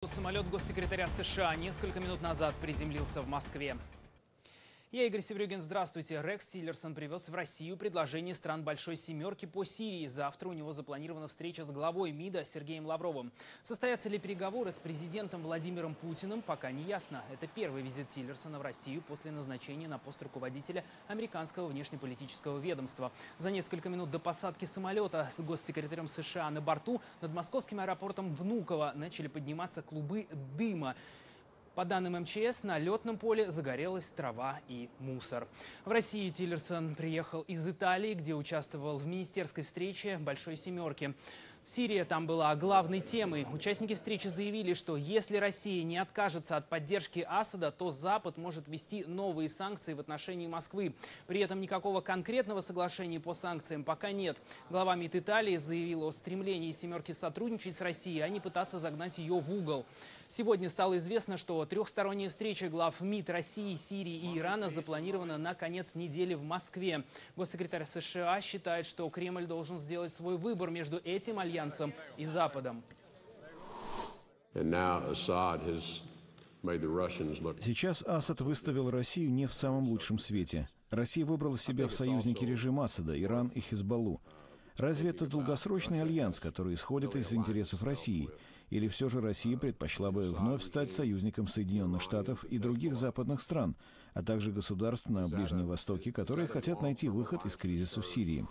Самолет госсекретаря США несколько минут назад приземлился в Москве. Я Игорь Севрюгин, здравствуйте. Рекс Тиллерсон привез в Россию предложение стран Большой Семерки по Сирии. Завтра у него запланирована встреча с главой МИДа Сергеем Лавровым. Состоятся ли переговоры с президентом Владимиром Путиным, пока не ясно. Это первый визит Тиллерсона в Россию после назначения на пост руководителя американского внешнеполитического ведомства. За несколько минут до посадки самолета с госсекретарем США на борту над московским аэропортом Внуково начали подниматься клубы дыма. По данным МЧС, на летном поле загорелась трава и мусор. В Россию Тиллерсон приехал из Италии, где участвовал в министерской встрече Большой Семерки. Сирия там была главной темой. Участники встречи заявили, что если Россия не откажется от поддержки Асада, то Запад может ввести новые санкции в отношении Москвы. При этом никакого конкретного соглашения по санкциям пока нет. Глава МИД Италии заявил о стремлении «семерки» сотрудничать с Россией, а не пытаться загнать ее в угол. Сегодня стало известно, что трехсторонняя встреча глав МИД России, Сирии и Ирана запланирована на конец недели в Москве. Госсекретарь США считает, что Кремль должен сделать свой выбор между этим альянсом и Западом. Сейчас Асад выставил Россию не в самом лучшем свете. Россия выбрала себя в союзники режима Асада, Иран и Хизбаллу. Разве это долгосрочный альянс, который исходит из интересов России? Или все же Россия предпочла бы вновь стать союзником Соединенных Штатов и других западных стран, а также государств на Ближнем Востоке, которые хотят найти выход из кризиса в Сирии?